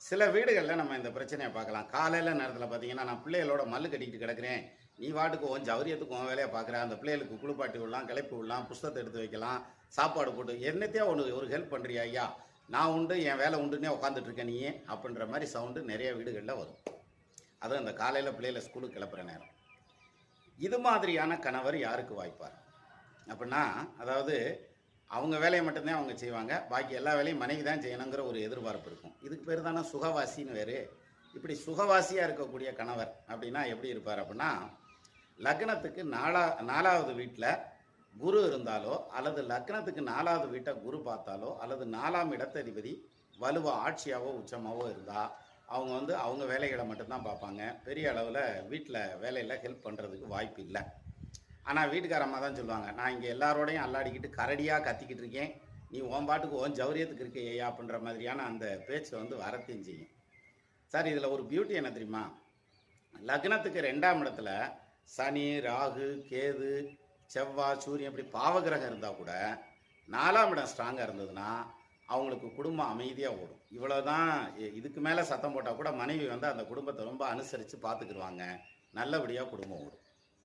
சில வீடுகளில் நம்ம இந்த பிரச்சனையை பார்க்கலாம். காலையில நேரத்தில் பார்த்தீங்கன்னா, நான் பிள்ளைகளோட மல்லு கட்டிக்கிட்டு கிடக்கிறேன். நீ பாட்டுக்கு உன் ஜவுரியத்துக்கு உன் வேலையை பார்க்குற. அந்த பிள்ளைகளுக்கு குளிப்பாட்டி விடலாம், கிளப்பி விடலாம், புஸ்தகத்தை எடுத்து வைக்கலாம், சாப்பாடு போட்டு என்னத்தையோ ஒரு ஹெல்ப் பண்ணுறியா ஐயா? நான் உண்டு, என் வேலை உண்டுன்னே உட்காந்துட்டு இருக்கேன் நீயே அப்படின்ற மாதிரி சவுண்டு நிறைய வீடுகளில் வரும். அதுவும் இந்த காலையில் பிள்ளைகளை ஸ்கூலுக்கு கிளப்புற நேரம். இது மாதிரியான கணவர் யாருக்கு வாய்ப்பார் அப்படின்னா, அதாவது அவங்க வேலையை மட்டும்தான் அவங்க செய்வாங்க, பாக்கி எல்லா வேலையும் மனைவி தான் செய்யணுங்கிற ஒரு எதிர்பார்ப்பு இருக்கும். இதுக்கு பேர் தானே சுகவாசின்னு வேறு. இப்படி சுகவாசியாக இருக்கக்கூடிய கணவர் அப்படின்னா எப்படி இருப்பார் அப்படின்னா, லக்னத்துக்கு நாலாவது வீட்டில் குரு இருந்தாலோ, அல்லது லக்னத்துக்கு 4வது வீட்டை குரு பார்த்தாலோ, அல்லது 4ஆம் இடத்ததிபதி வலுவா ஆட்சியாவோ உச்சமாவோ இருந்தால் அவங்க அவங்க வேலைகளை மட்டும்தான் பார்ப்பாங்க. பெரிய அளவில் வீட்டில் வேலையில் ஹெல்ப் பண்ணுறதுக்கு வாய்ப்பு இல்லை. ஆனால் வீட்டுக்காரம்மா தான் சொல்லுவாங்க, நான் இங்கே எல்லாரோடையும் அல்லாடிக்கிட்டு கரடியாக கத்திக்கிட்டு இருக்கேன், நீ உன் பாட்டுக்கு உன் ஜவுரியத்துக்கு இருக்க ஐயா அப்படின்ற மாதிரியான அந்த பேச்சு வரத்தையும் செய்யும். சார், இதில் ஒரு பியூட்டி என்ன தெரியுமா? லக்னத்துக்கு 2ஆம் இடத்துல சனி, ராகு, கேது, செவ்வாய், சூரியன் இப்படி பாவகிரகம் இருந்தால் கூட 4ஆம் இடம் ஸ்ட்ராங்காக இருந்ததுன்னா அவங்களுக்கு குடும்பம் அமைதியாக ஓடும். இவ்வளோதான். இதுக்கு மேலே சத்தம் போட்டால் கூட மனைவி அந்த குடும்பத்தை ரொம்ப அனுசரித்து பார்த்துக்கிடுவாங்க. நல்லபடியாக குடும்பம் ஓடும்.